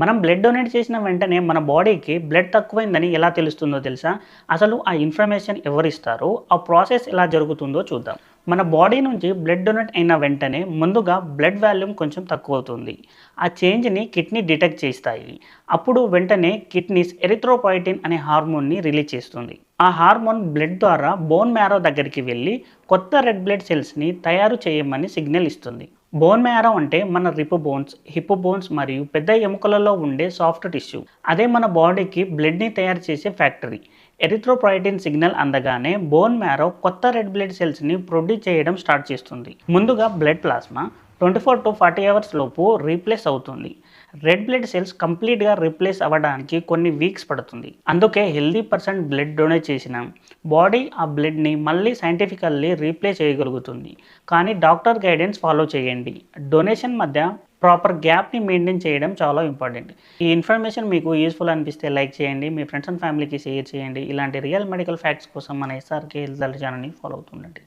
మనం blood donate చేసిన వెంటనే మన బాడీకి బ్లడ్ తక్కువైందని ఎలా తెలుస్తుందో తెలుసా? అసలు ఆ ఇన్ఫర్మేషన్ ఎవరిస్తారో, ఆ ప్రాసెస్ ఎలా జరుగుతుందో చూద్దాం. మన బాడీ నుంచి బ్లడ్ డొనేట్ అయిన వెంటనే ముందుగా బ్లడ్ వాల్యూమ్ కొంచెం తక్కువవుతుంది. ఆ చేంజ్‌ని కిడ్నీ డిటెక్ట్ చేస్తాయి. అప్పుడు వెంటనే కిడ్నీస్ ఎరిథ్రోపాయిటిన్ అనే హార్మోన్‌ని రిలీజ్ చేస్తుంది. ఆ హార్మోన్ బ్లడ్ ద్వారా బోన్ మ్యారో దగ్గరికి వెళ్లి కొత్త రెడ్ బ్లడ్ సెల్స్‌ని తయారు చేయమని సిగ్నల్ ఇస్తుంది. బోన్ మ్యారో అంటే మన రిప్ బోన్స్, హిప్ బోన్స్ మరియు పెద్ద ఎముకలలో ఉండే సాఫ్ట్ టిష్యూ. అదే మన బాడీకి బ్లడ్‌ని తయారు చేసే ఫ్యాక్టరీ. ఎరిథ్రోపాయిటిన్ సిగ్నల్ అందగానే బోన్ మ్యారో కొత్త రెడ్ బ్లడ్ సెల్స్‌ని ప్రొడ్యూస్ చేయడం స్టార్ట్ చేస్తుంది. ముందుగా బ్లడ్ ప్లాస్మా 24-40 అవర్స్ లోపు రీప్లేస్ అవుతుంది. రెడ్ బ్లడ్ సెల్స్ కంప్లీట్‌గా రీప్లేస్ అవ్వడానికి కొన్ని వీక్స్ పడుతుంది. అందుకే హెల్తీ పర్సన్ బ్లడ్ డొనేట్ చేసినా బాడీ ఆ బ్లడ్‌ని మళ్ళీ సైంటిఫికల్లీ రీప్లేస్ చేయగలుగుతుంది. కానీ డాక్టర్ గైడెన్స్ ఫాలో చేయండి. డొనేషన్ మధ్య ప్రాపర్ గ్యాప్‌ని మెయింటైన్ చేయడం చాలా ఇంపార్టెంట్. ఈ ఇన్ఫర్మేషన్ మీకు యూజ్‌ఫుల్ అనిపిస్తే లైక్ చేయండి. మీ ఫ్రెండ్స్ అండ్ ఫ్యామిలీకి షేర్ చేయండి. ఇలాంటి రియల్ మెడికల్ ఫ్యాక్ట్స్ కోసం మన ఎస్ఆర్‌కే హెల్త్ ఛానల్‌ని ఫాలో అవుతుండండి.